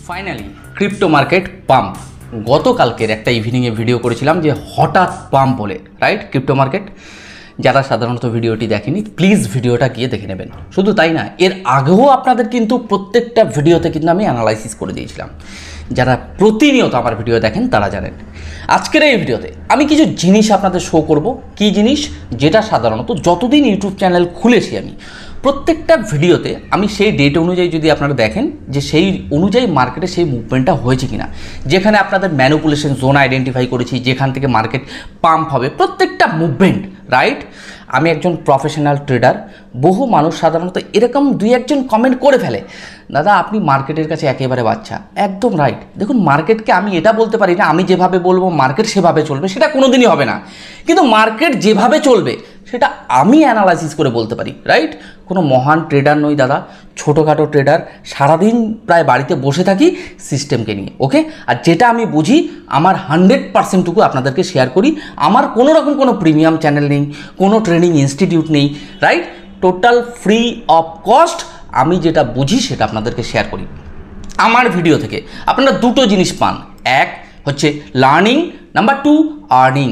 Finally crypto market pump. গতকালকের একটা ইভিনিংয়ে video করেছিলাম যে হঠাৎ পাম্প বলে, রাইট? ক্রিপ্টো মার্কেট যারা সাধারণত ভিডিওটি দেখেনি প্লিজ ভিডিওটা গিয়ে দেখে নেবেন। শুধু তাই না, এর আগেও আপনাদের কিন্তু প্রত্যেকটা ভিডিওতে কিন্তু আমি অ্যানালাইসিস করে দিয়েছিলাম। যারা প্রতিনিয়ত আমার ভিডিও দেখেন তারা জানেন। আজকের এই ভিডিওতে আমি কিছু জিনিস আপনাদের শো করব। কি জিনিস? যেটা সাধারণত যতদিন ইউটিউব চ্যানেল খুলেছি আমি প্রত্যেকটা ভিডিওতে আমি সেই ডেট অনুযায়ী যদি আপনারা দেখেন যে সেই অনুযায়ী মার্কেটে সেই মুভমেন্টটা হয়েছে কিনা, যেখানে আপনাদের ম্যানিপুলেশন জোন আইডেন্টিফাই করেছি, যেখান থেকে মার্কেট পাম্প হবে, প্রত্যেকটা মুভমেন্ট, রাইট? আমি একজন প্রফেশনাল ট্রেডার। বহু মানুষ সাধারণত এরকম দুই একজন কমেন্ট করে ফেলে, দাদা আপনি মার্কেটের কাছে একেবারে বাচ্চা। একদম রাইট। দেখুন, মার্কেটকে আমি এটা বলতে পারি না আমি যেভাবে বলবো মার্কেট সেভাবে চলবে, সেটা কোনোদিনই হবে না। কিন্তু মার্কেট যেভাবে চলবে সেটা আমি অ্যানালাইসিস করে বলতে পারি, রাইট? কোনো মহান ট্রেডার নই দাদা, ছোটোখাটো ট্রেডার। সারাদিন প্রায় বাড়িতে বসে থাকি সিস্টেমকে নিয়ে, ওকে? আর যেটা আমি বুঝি আমার 100%টুকু আপনাদেরকে শেয়ার করি। আমার কোনো রকম কোনো প্রিমিয়াম চ্যানেল নেই, কোনো ট্রেনিং ইনস্টিটিউট নেই, right? Total free of cost আমি যেটা বুঝি সেটা আপনাদেরকে শেয়ার করি। আমার ভিডিও থেকে আপনারা দুটো জিনিস পান। এক হচ্ছে learning, number 2 earning.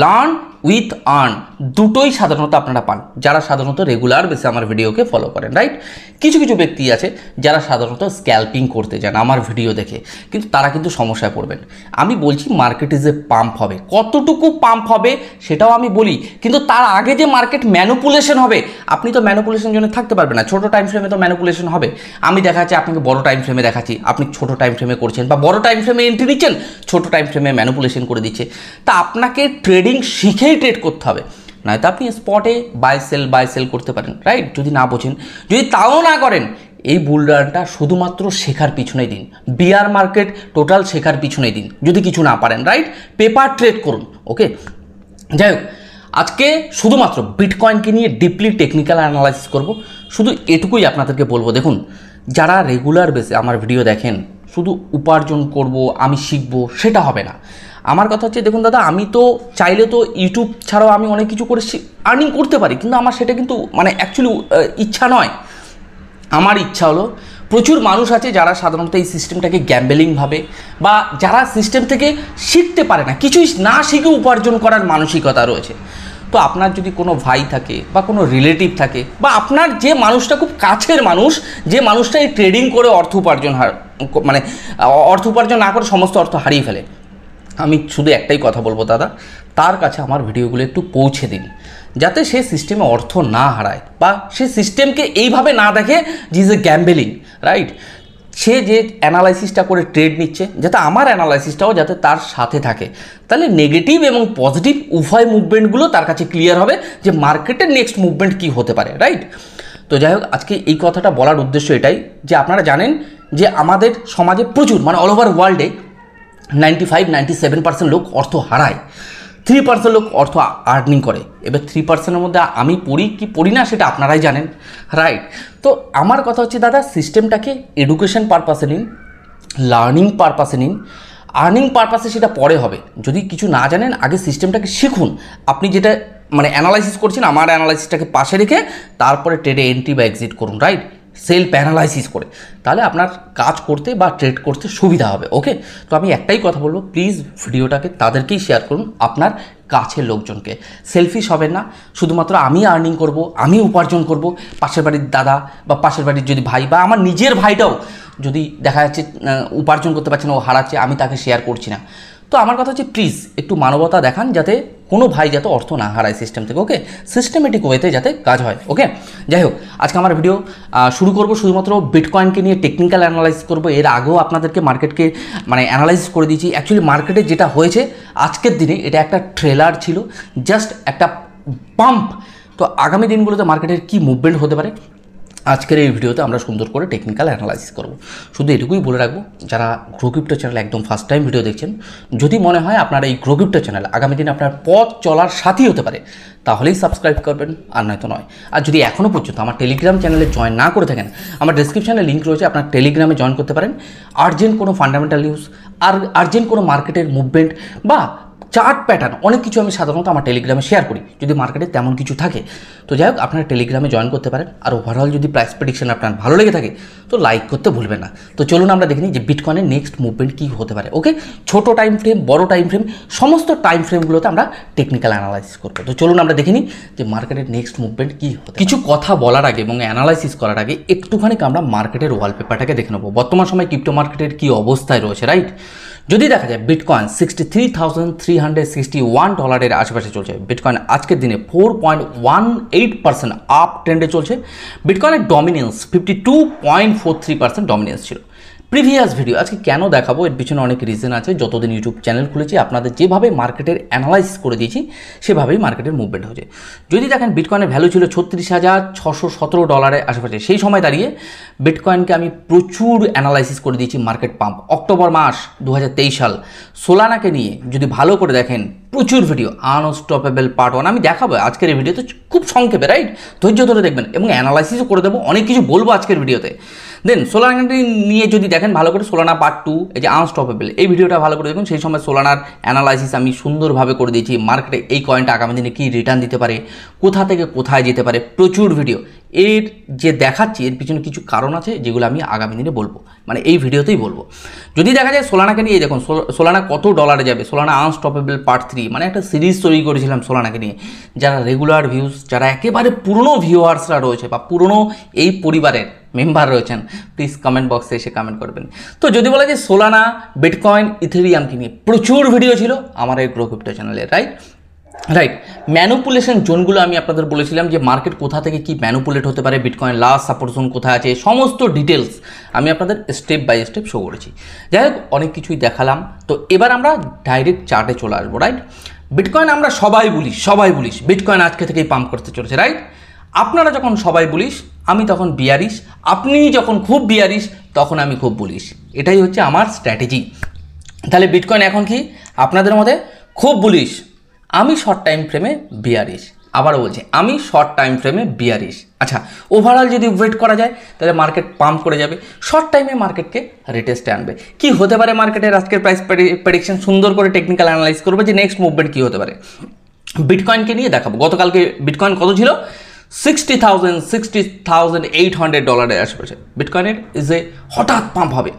Learn with earn দুটোই সাধারণত আপনারা পান যারা সাধারণত রেগুলার বেসে আমার ভিডিওকে ফলো করেন, রাইট? কিছু কিছু ব্যক্তি আছে যারা সাধারণত স্ক্যাল্পিং করতে যান আমার ভিডিও দেখে, কিন্তু তারা কিন্তু সমস্যায় পড়বেন। আমি বলছি মার্কেটে যে পাম্প হবে, কতটুকু পাম্প হবে সেটাও আমি বলি, কিন্তু তার আগে যে মার্কেট ম্যানিপুলেশন হবে, আপনি তো ম্যানিপুলেশন জন্য থাকতে পারবেন না। ছোটো টাইম ফ্রেমে তো ম্যানিপুলেশন হবে। আমি দেখাচ্ছি আপনাকে বড় টাইম ফ্রেমে দেখাচ্ছি, আপনি ছোটো টাইম ফ্রেমে করছেন, বা বড় টাইম ফ্রেমে এন্ট্রি নিচ্ছেন, ছোটো টাইম ফ্রেমে ম্যানিপুলেশন করে দিচ্ছে। তা আপনাকে ট্রেডিং শিখেই ট্রেড করতে হবে, নয়তো আপনি স্পটে বাই সেল করতে পারেন, রাইট? যদি না বোঝেন, যদি তাও না করেন, এই বুল রানটা শুধুমাত্র শেখার পিছনেই দিন। বিয়ার মার্কেট টোটাল শেখার পিছনেই দিন যদি কিছু না পারেন, রাইট? পেপার ট্রেড করুন, ওকে? যাই হোক, আজকে শুধুমাত্র বিটকয়েনকে নিয়ে ডিপলি টেকনিক্যাল অ্যানালাইসিস করব। শুধু এটুকুই আপনাদেরকে বলবো, দেখুন, যারা রেগুলার বেসে আমার ভিডিও দেখেন শুধু উপার্জন করব আমি শিখবো, সেটা হবে না। আমার কথা হচ্ছে, দেখুন দাদা, আমি তো চাইলে তো ইউটিউব ছাড়াও আমি অনেক কিছু করে আর্নিং করতে পারি, কিন্তু আমার সেটা কিন্তু অ্যাকচুয়ালি ইচ্ছা নয়। আমার ইচ্ছা হলো, প্রচুর মানুষ আছে যারা সাধারণত এই সিস্টেমটাকে গ্যাম্বেলিং ভাবে, বা যারা সিস্টেম থেকে শিখতে পারে না, কিছুই না শিখে উপার্জন করার মানসিকতা রয়েছে। তো আপনার যদি কোনো ভাই থাকে বা কোনো রিলেটিভ থাকে, বা আপনার যে মানুষটা খুব কাছের মানুষ, যে মানুষটা এই ট্রেডিং করে অর্থ উপার্জন না করে সমস্ত অর্থ হারিয়ে ফেলে, আমি শুধু একটাই কথা বলবো, দাদা তার কাছে আমার ভিডিওগুলো একটু পৌঁছে দিন, যাতে সে সিস্টেমে অর্থ না হারায়, বা সে সিস্টেমকে এইভাবে না দেখে যে ইজ এ গ্যাম্বেলিং, রাইট? সে যে অ্যানালাইসিসটা করে ট্রেড নিচ্ছে, যাতে আমার অ্যানালাইসিসটাও যাতে তার সাথে থাকে, তাহলে নেগেটিভ এবং পজিটিভ উভয় মুভমেন্টগুলো তার কাছে ক্লিয়ার হবে যে মার্কেটের নেক্সট মুভমেন্ট কী হতে পারে, রাইট? তো যাই হোক, আজকে এই কথাটা বলার উদ্দেশ্য এটাই যে আপনারা জানেন যে আমাদের সমাজে প্রচুর, অল ওভার ওয়ার্ল্ডে 95-97% লোক অর্থ হারায়, 3% লোক অর্থ আর্নিং করে। এবার 3%-এর মধ্যে আমি পড়ি কি পড়ি না সেটা আপনারাই জানেন, রাইট? তো আমার কথা হচ্ছে, দাদা সিস্টেমটাকে এডুকেশন পারপাসে নিন, লার্নিং পারপাসে নিন। আর্নিং পারপাসে সেটা পরে হবে। যদি কিছু না জানেন, আগে সিস্টেমটাকে শিখুন। আপনি যেটা অ্যানালাইসিস করছেন, আমার অ্যানালাইসিসটাকে পাশে রেখে তারপরে ট্রেডে এন্ট্রি বা এক্সিট করুন, রাইট? সেলফ অ্যানালাইসিস করে, তাহলে আপনার কাজ করতে বা ট্রেড করতে সুবিধা হবে, ওকে? তো আমি একটাই কথা বলবো, প্লিজ ভিডিওটাকে তাদেরকেই শেয়ার করুন, আপনার কাছের লোকজনকে। সেলফিশ হবেন না, শুধুমাত্র আমি আর্নিং করব, আমি উপার্জন করব, পাশের বাড়ির দাদা বা পাশের বাড়ির যদি ভাই বা আমার নিজের ভাইটাও যদি দেখা যাচ্ছে উপার্জন করতে পারছে না, ও হারাচ্ছে, আমি তাকে শেয়ার করছি না। তো আমার কথা হচ্ছে, প্লিজ একটু মানবতা দেখান, যাতে কোনো ভাই যাতে অর্থ না হারায় সিস্টেম থেকে, ওকে? সিস্টেমেটিক ওয়েতে যাতে কাজ হয়, ওকে? যাই হোক, আজকে আমার ভিডিও শুরু করব শুধুমাত্র বিটকয়েনকে নিয়ে টেকনিক্যাল অ্যানালাইসিস করব। এর আগেও আপনাদেরকে মার্কেটকে অ্যানালাইসিস করে দিয়েছি। অ্যাকচুয়ালি মার্কেটে যেটা হয়েছে আজকের দিনে, এটা একটা ট্রেলার ছিল, জাস্ট একটা পাম্প। তো আগামী দিনগুলোতে মার্কেটের কী মুভমেন্ট হতে পারে আজকের এই ভিডিওতে আমরা সুন্দর করে টেকনিক্যাল অ্যানালাইসিস করব। শুধু এটুকুই বলে রাখবো, যারা গ্রো ক্রিপ্টো চ্যানেল একদম ফার্স্ট টাইম ভিডিও দেখছেন, যদি মনে হয় আপনার এই গ্রো ক্রিপ্টো চ্যানেল আগামী দিনে আপনার পথ চলার সাথী হতে পারে, তাহলেই সাবস্ক্রাইব করবেন, আর নয়তো নয়। আর যদি এখনও পর্যন্ত আমার টেলিগ্রাম চ্যানেলে জয়েন না করে থাকেন, আমার ডেসক্রিপশানে লিঙ্ক রয়েছে, আপনার টেলিগ্রামে জয়েন করতে পারেন। আর্জেন্ট কোনো ফান্ডামেন্টাল নিউজ, আর আর্জেন্ট কোনো মার্কেটের মুভমেন্ট, বা চার্ট প্যাটার্ন অনেক কিছু আমি সাধারণত আমার টেলিগ্রামে শেয়ার করি, যদি মার্কেটে তেমন কিছু থাকে। তো যাই হোক, আপনারা টেলিগ্রামে জয়েন করতে পারেন। আর ওভারঅল যদি প্রাইস প্রেডিকশন আপনার ভালো লেগে থাকে তো লাইক করতে ভুলবেন না। তো চলুন আমরা দেখে নিই যে বিটকয়েনের নেক্সট মুভমেন্ট কী হতে পারে। ওকে, ছোট টাইম ফ্রেম, বড় টাইম ফ্রেম, সমস্ত টাইম ফ্রেমগুলোতে আমরা টেকনিক্যাল অ্যানালাইসিস করবো। তো চলুন আমরা দেখে নিই যে মার্কেটের নেক্সট মুভমেন্ট কী হতে। কিছু কথা বলার আগে এবং অ্যানালাইসিস করার আগে একটুখানি আমরা মার্কেটের ওয়ালপেপারটাকে দেখে নেবো, বর্তমান সময় ক্রিপ্টো মার্কেটের কী অবস্থায় রয়েছে। রাইট, যদি দেখা যায় বিটকয়েন $63,361 আশেপাশে চলছে। বিটকয়েন আজকের দিনে 4.18% আপ ট্রেন্ডে চলছে। বিটকয়েনের ডমিনেন্স 52.43% ডমিনেন্স ছিল। প্রিভিয়াস ভিডিও আজকে কেন দেখাবো, এর পিছনে অনেক রিজন আছে। যতদিন ইউটিউব চ্যানেল খুলেছি আপনাদের যেভাবে মার্কেটের অ্যানালাইসিস করে দিয়েছি সেভাবেই মার্কেটের মুভমেন্ট হয়েছে। যদি দেখেন বিটকয়েনের ভ্যালু ছিল $36,617 আশেপাশে, সেই সময় দাঁড়িয়ে বিটকয়েনকে আমি প্রচুর অ্যানালাইসিস করে দিয়েছি মার্কেট পাম্প। অক্টোবর মাস 2023 সাল সোলানাকে নিয়ে যদি ভালো করে দেখেন, প্রচুর ভিডিও, আনস্টপেবল পার্ট 1 আমি দেখাবো আজকের এই ভিডিওতে খুব সংক্ষেপে। রাইট, ধৈর্য ধরে দেখবেন এবং অ্যানালাইসিসও করে দেবো, অনেক কিছু বলবো আজকের ভিডিওতে। দেন সোলানাকে নিয়ে যদি দেখেন ভালো করে, সোলানা পার্ট 2, এই যে আনস্টপেবল, এই ভিডিওটা ভালো করে দেখুন। সেই সময় সোলানার অ্যানালাইসিস আমি সুন্দরভাবে করে দিয়েছি। মার্কেটে এই কয়েনটা আগামী দিনে কী রিটার্ন দিতে পারে, কোথা থেকে কোথায় যেতে পারে, প্রচুর ভিডিও। এর যে দেখাচ্ছি এর পিছনে কিছু কারণ আছে যেগুলো আমি আগামী দিনে বলবো, মানে এই ভিডিওতেই বলবো। যদি দেখা যায় সোলানাকে নিয়ে, দেখুন সোলানা কত ডলারে যাবে। সোলানা আনস্টপেবল পার্ট 3, মানে একটা সিরিজ তৈরি করেছিলাম সোলানাকে নিয়ে। যারা রেগুলার ভিউজ, যারা একেবারে পুরনো ভিউয়ার্সরা রয়েছে বা পুরনো এই পরিবারের মেম্বার রয়েছেন, প্লিজ কমেন্ট বক্সে এসে কমেন্ট করবেন। তো যদি বলা যায় সোলানা, বিটকয়েন, ইথেরিয়ামকে নিয়ে প্রচুর ভিডিও ছিল আমার এই গ্রো ক্রিপ্টো চ্যানেলে। রাইট, ম্যানুপুলেশন জোনগুলো আমি আপনাদের বলেছিলাম যে মার্কেট কোথা থেকে কি ম্যানুপুলেট হতে পারে, বিটকয়েন লাস্ট সাপোর্ট জোন কোথায় আছে, সমস্ত ডিটেলস আমি আপনাদের স্টেপ বাই স্টেপ শো করেছি। যাই হোক, অনেক কিছুই দেখালাম। তো এবার আমরা ডাইরেক্ট চার্টে চলে আসবো। রাইট, বিটকয়েন আমরা সবাই বলিস বিটকয়েন আজকে থেকেই পাম্প করতে চলেছে। রাইট, আপনারা যখন সবাই বলিস আমি তখন বিয়ারিশ, আপনি যখন খুব বিয়ারিশ তখন আমি খুব বলিস। এটাই হচ্ছে আমার স্ট্র্যাটেজি। তাহলে বিটকয়েন এখন কি আপনাদের মধ্যে খুব বলিশ, আমি শর্ট টাইম ফ্রেমে বিয়ারিশ। আবারও বলছি, আমি শর্ট টাইম ফ্রেমে বিয়ারিশ। আচ্ছা, ওভারঅল যদি ওয়েট করা যায় তাহলে মার্কেট পাম্প করে যাবে, শর্ট টাইমে মার্কেটকে রিটেস্টে আনবে। কি হতে পারে মার্কেটের আজকের প্রাইস প্রেডিকশন সুন্দর করে টেকনিক্যাল অ্যানালাইজ করবে যে নেক্সট মুভমেন্ট কী হতে পারে। বিটকয়েনকে নিয়ে দেখাবো। গতকালকে বিটকয়েন কত ছিল? $60,800 আশেপাশে বিটকয়েনের যে হঠাৎ পাম্প হবে,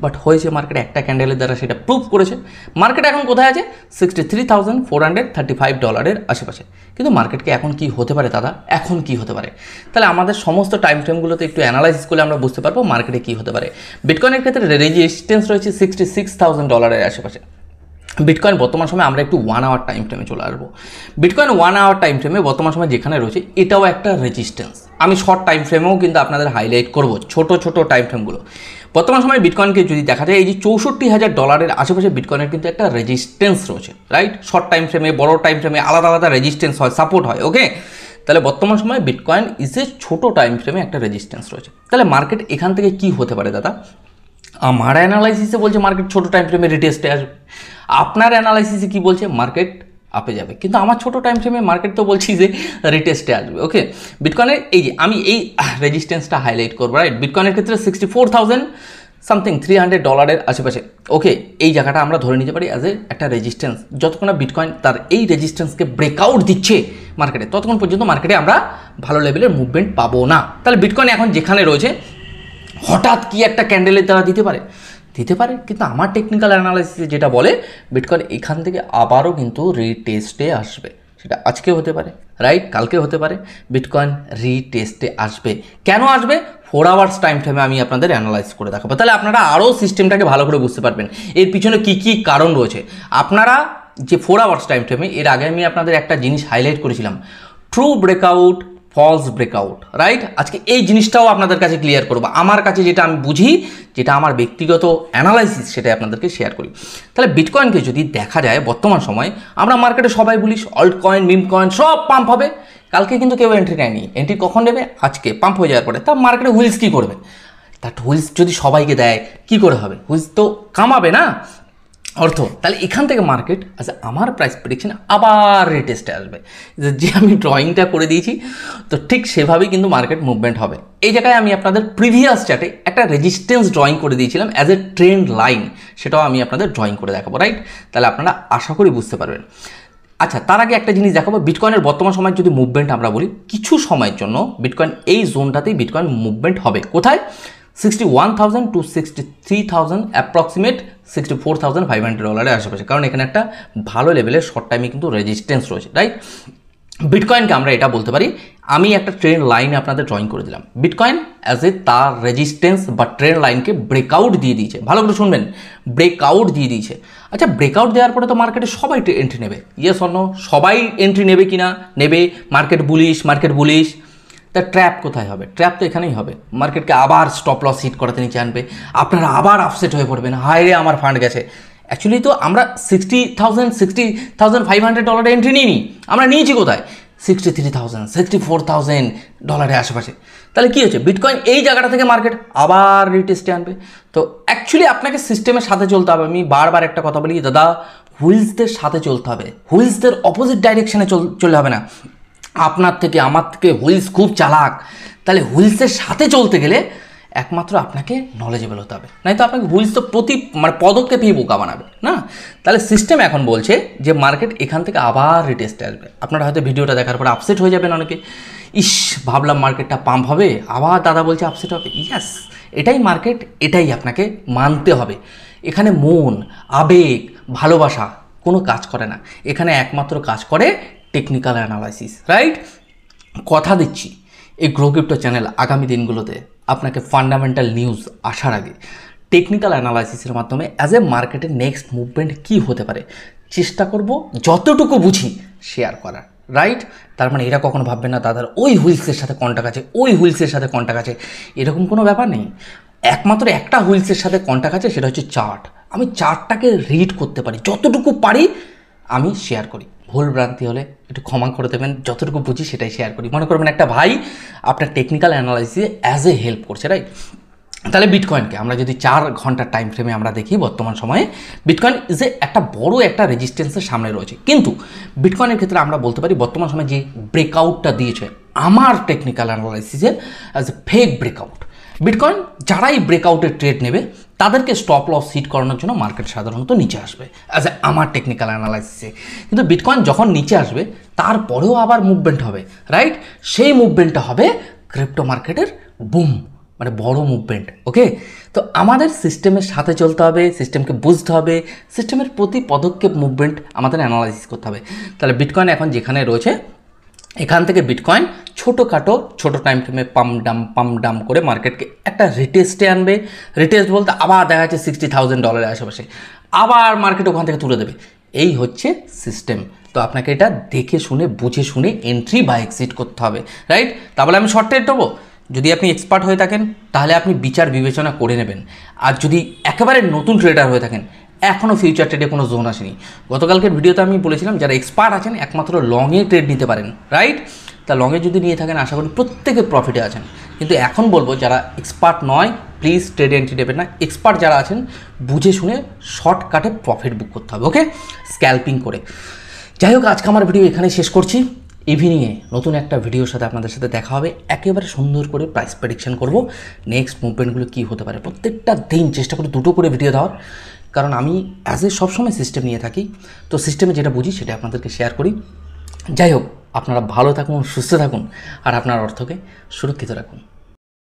বাট হয়েছে মার্কেট একটা ক্যান্ডেলের দ্বারা সেটা প্রুভ করেছে। মার্কেট এখন কোথায় আছে? $63,435 আশেপাশে। কিন্তু মার্কেটকে এখন কি হতে পারে দাদা, এখন কি হতে পারে? তাহলে আমাদের সমস্ত টাইম ফ্রেমগুলোতে একটু অ্যানালাইসিস করলে আমরা বুঝতে পারবো মার্কেটে কী হতে পারে। বিটকয়েনের ক্ষেত্রে রেজিস্ট্যান্স রয়েছে $66,000 আশেপাশে। বিটকয়েন বর্তমান সময় আমরা একটু 1 আওয়ার টাইম ফ্রেমে চলে আসবো। বিটকয়েন 1 আওয়ার টাইম ফ্রেমে বর্তমান সময় যেখানে রয়েছে এটাও একটা রেজিস্ট্যান্স। আমি শর্ট টাইম ফ্রেমেও কিন্তু আপনাদের হাইলাইট করব ছোট টাইম ফ্রেমগুলো। বর্তমান সময় বিটকয়েনকে যদি দেখা যায় এই যে $64,000 আশেপাশে বিটকয়েনের কিন্তু একটা রেজিস্ট্যান্স রয়েছে। রাইট, শর্ট টাইম ফ্রেমে, বড় টাইম ফ্রেমে আলাদা আলাদা রেজিস্ট্যান্স হয়, সাপোর্ট হয়। ওকে, তাহলে বর্তমান সময় বিটকয়েন ইজ এ ছোট টাইম ফ্রেমে একটা রেজিস্ট্যান্স রয়েছে। তাহলে মার্কেট এখান থেকে কি হতে পারে দাদা? আমার অ্যানালাইসিসে বলছে মার্কেট ছোট টাইম ফ্রেমে রিটেস্টে আসবে, আপনার অ্যানালাইসিসে কি বলছে মার্কেট আপে যাবে, কিন্তু আমার ছোট টাইম ফ্রেমে মার্কেট তো বলছি যে রিটেস্টে আসবে। ওকে, বিটকয়েনের এই যে আমি এই রেজিস্ট্যান্সটা হাইলাইট করবো। রাইট, বিটকয়েনের ক্ষেত্রে $64,300 আশেপাশে। ওকে, এই জায়গাটা আমরা ধরে নিতে পারি অ্যাজ এ একটা রেজিস্ট্যান্স। যতক্ষণ না বিটকয়েন তার এই রেজিস্ট্যান্সকে ব্রেকআউট দিচ্ছে মার্কেটে, ততক্ষণ পর্যন্ত মার্কেটে আমরা ভালো লেভেলের মুভমেন্ট পাবো না। তাহলে বিটকয়েন এখন যেখানে রয়েছে হঠাৎ কি একটা ক্যান্ডেলের দ্বারা দিতে পারে, কিন্তু আমার টেকনিক্যাল অ্যানালাইসিসে যেটা বলে বিটকয়েন এখান থেকে আবারও কিন্তু রিটেস্টে আসবে। সেটা আজকে হতে পারে, রাইট, কালকে হতে পারে, বিটকয়েন রিটেস্টে আসবে। কেন আসবে? 4 আওয়ার্স টাইম ফ্রেমে আমি আপনাদের অ্যানালাইজ করে দেখাবো। তাহলে আপনারা আরও সিস্টেমটাকে ভালো করে বুঝতে পারবেন এর পিছনে কী কী কারণ রয়েছে। আপনারা যে 4 আওয়ার্স টাইম ফ্রেমে এর আগে আমি আপনাদের একটা জিনিস হাইলাইট করেছিলাম, true breakout, false breakout. Right, আজকে এই জিনিসটাও আপনাদের কাছে ক্লিয়ার করবো। আমার কাছে যেটা আমি বুঝি, যেটা আমার ব্যক্তিগত অ্যানালাইসিস, সেটাই আপনাদেরকে শেয়ার করি। তাহলে বিটকয়েনকে যদি দেখা যায় বর্তমান সময় আমরা মার্কেটে সবাই বলি অল্ট কয়েন, মিম কয়েন সব পাম্প হবে। কালকে কিন্তু কেউ এন্ট্রি নেয়নি, এন্ট্রি কখন নেবে? আজকে পাম্প হয়ে যাওয়ার পরে। তা মার্কেটে হুইলস কী করবে? তা হুইলস যদি সবাইকে দেয় কী করে হবে? হুইলস তো কামাবে না অর্থ। তাহলে এখান থেকে মার্কেট আচ্ছা আমার প্রাইস প্রেডিকশন আবার রিটেস্টে আসবে। যে আমি ড্রয়িংটা করে দিয়েছি তো ঠিক সেভাবেই কিন্তু মার্কেট মুভমেন্ট হবে। এই জায়গায় আমি আপনাদের প্রিভিয়াস চ্যাটে একটা রেজিস্ট্যান্স ড্রয়িং করে দিয়েছিলাম অ্যাজ এ ট্রেন্ড লাইন, সেটাও আমি আপনাদের ড্রয়িং করে দেখাবো, রাইট? তাহলে আপনারা আশা করি বুঝতে পারবেন। আচ্ছা, তার আগে একটা জিনিস দেখাবো, বিটকয়েনের বর্তমান সময়ের যদি মুভমেন্ট আমরা বলি, কিছু সময়ের জন্য বিটকয়েন এই জোনটাতেই বিটকয়েন মুভমেন্ট হবে। কোথায়? 61,000 to 63,000 অ্যাপ্রক্সিমেট $64,500 আশেপাশে, কারণ এখানে একটা ভালো লেভেলের শর্ট টাইমে কিন্তু রেজিস্ট্যান্স রয়েছে, রাইট? বিটকয়েনকে আমরা এটা বলতে পারি, আমি একটা ট্রেন্ড লাইন আপনাদের ড্রয়িং করে দিলাম, বিটকয়েন অ্যাজ এ তার রেজিস্ট্যান্স বা ট্রেন্ড লাইনকে ব্রেকআউট দিয়ে দিয়েছে। ভালো করে শুনবেন, ব্রেকআউট দিয়ে দিয়েছে। আচ্ছা, ব্রেকআউট দেওয়ার পরে তো মার্কেটে সবাই এন্ট্রি নেবে, ইয়েস অর নো? সবাই এন্ট্রি নেবে কি না? নেবে। Market bullish. তা ট্র্যাপ কোথায় হবে? ট্র্যাপ তো এখানেই হবে, মার্কেটকে আবার স্টপ লস হিট করাতে নিচে আনবে, আপনারা আবার আপসেট হয়ে পড়বেন, হায় রে আমার ফান্ড গেছে। অ্যাকচুয়ালি তো আমরা $60,500 এন্ট্রি নিইনি, আমরা নিয়েছি কোথায়? $63,000 $64,000 আশেপাশে। তাহলে কী হচ্ছে? বিটকয়েন এই জায়গাটা থেকে মার্কেট আবার রিটেস্টে আনবে। তো অ্যাকচুয়ালি আপনাকে সিস্টেমের সাথে চলতে হবে। আমি বারবার একটা কথা বলি, দাদা হুইলসদের সাথে চলতে হবে, হুইলসদের অপোজিট ডাইরেকশনে চললে হবে না। আপনার থেকে আমার থেকে হুইলস খুব চালাক, তাহলে হুইলসের সাথে চলতে গেলে একমাত্র আপনাকে নলেজেবল হতে হবে, নাই তো আপনাকে হুইলস তো পদক্ষেপেই বোকা বানাবে না। তাহলে সিস্টেম এখন বলছে যে মার্কেট এখান থেকে আবার রিটেস্টে আসবে। আপনারা হয়তো ভিডিওটা দেখার পর আপসেট হয়ে যাবেন অনেকে, ইস ভাবলাম মার্কেটটা পাম্প হবে, আবার দাদা বলছে আপসেট হবে। ইয়াস, এটাই মার্কেট, এটাই আপনাকে মানতে হবে। এখানে মন, আবেগ, ভালোবাসা কোনো কাজ করে না, এখানে একমাত্র কাজ করে টেকনিক্যাল অ্যানালাইসিস, রাইট? কথা দিচ্ছি এই গ্রো ক্রিপ্টো চ্যানেল আগামী দিনগুলোতে আপনাকে ফান্ডামেন্টাল নিউজ আসার আগে টেকনিক্যাল অ্যানালাইসিসের মাধ্যমে অ্যাজ এ মার্কেটের নেক্সট মুভমেন্ট কী হতে পারে চেষ্টা করব যতটুকু বুঝি শেয়ার করার, রাইট? তার মানে এরা কখনো ভাববেন না দাদার ওই হুইলসের সাথে কন্টাক্ট আছে, ওই হুইলসের সাথে কন্টাক্ট আছে, এরকম কোনো ব্যাপার নেই। একমাত্র একটা হুইলসের সাথে কন্টাক্ট আছে, সেটা হচ্ছে চার্ট। আমি চার্টটাকে রিড করতে পারি, যতটুকু পারি আমি শেয়ার করি। ভুল ভ্রান্তি হলে একটু ক্ষমা করে দেবেন, যতটুকু বুঝি সেটাই শেয়ার করি। মনে করবেন একটা ভাই আপনার টেকনিক্যাল অ্যানালাইসিসে অ্যাজ এ হেল্প করছে, রাইট? তাহলে বিটকয়েনকে আমরা যদি 4 ঘন্টার টাইম ফ্রেমে আমরা দেখি, বর্তমান সময়ে বিটকয়েন যে একটা বড় একটা রেজিস্ট্যান্সের সামনে রয়েছে, কিন্তু বিটকয়েনের ক্ষেত্রে আমরা বলতে পারি বর্তমান সময়ে যে ব্রেকআউটটা দিয়েছে আমার টেকনিক্যাল অ্যানালাইসিসে as a fake breakout. Bitcoin যারাই ব্রেকআউটের ট্রেড নেবে তাদেরকে স্টপ লস হিট করানোর জন্য মার্কেট সাধারণত নিচে আসবে অ্যাজ এ আমার টেকনিক্যাল অ্যানালাইসিসে। কিন্তু বিটকয়েন যখন নিচে আসবে তারপরেও আবার মুভমেন্ট হবে, রাইট? সেই মুভমেন্টটা হবে ক্রিপ্টো মার্কেটের বুম, মানে বড় মুভমেন্ট। ওকে, তো আমাদের সিস্টেমের সাথে চলতে হবে, সিস্টেমকে বুঝতে হবে, সিস্টেমের প্রতি পদক্ষেপ মুভমেন্ট আমাদের অ্যানালাইসিস করতে হবে। তাহলে বিটকয়েন এখন যেখানে রয়েছে, এখান থেকে বিটকয়েন ছোটো টাইম ফ্রেমে পাম ডাম করে মার্কেটকে একটা রিটেস্টে আনবে। রিটেস্ট বলতে আবার দেখা যাচ্ছে $60,000 আশেপাশে, আবার মার্কেট ওখান থেকে তুলে দেবে। এই হচ্ছে সিস্টেম। তো আপনাকে এটা দেখে শুনে বুঝে শুনে এন্ট্রি বা এক্সিট করতে হবে, রাইট? তাহলে আমি শর্ট ট্রেড দেবো। যদি আপনি এক্সপার্ট হয়ে থাকেন তাহলে আপনি বিচার বিবেচনা করে নেবেন। আর যদি একেবারে নতুন ট্রেডার হয়ে থাকেন, এখনও ফিউচার ট্রেডে কোনো জোন আসেনি, গতকালকের ভিডিওতে আমি বলেছিলাম যারা এক্সপার্ট আছেন একমাত্র লংয়ে ট্রেড নিতে পারেন, রাইট? তা লংয়ে যদি নিয়ে থাকেন আশা করি প্রত্যেকে প্রফিটে আছেন। কিন্তু এখন বলবো যারা এক্সপার্ট নয় প্লিজ ট্রেডে এন্ট্রি নেবেন না। এক্সপার্ট যারা আছেন বুঝে শুনে শর্টকাটে প্রফিট বুক করতে হবে, ওকে, স্ক্যাল্পিং করে। যাই হোক, আজকে আমার ভিডিও এখানে শেষ করছি। ইভিনিংয়ে নতুন একটা ভিডিওর সাথে আপনাদের সাথে দেখা হবে, একেবারে সুন্দর করে প্রাইস প্রেডিকশন করব, নেক্সট মুভমেন্টগুলো কী হতে পারে। প্রত্যেকটা দিন চেষ্টা করি 2টো করে ভিডিও দেওয়ার, কারণ আমি অ্যাজ এ সবসময় সিস্টেম নিয়ে থাকি, তো সিস্টেমে যেটা বুঝি সেটা আপনাদেরকে শেয়ার করি। যাই হোক, আপনারা ভালো থাকুন, সুস্থ থাকুন, আর আপনার অর্থকে সুরক্ষিত রাখুন।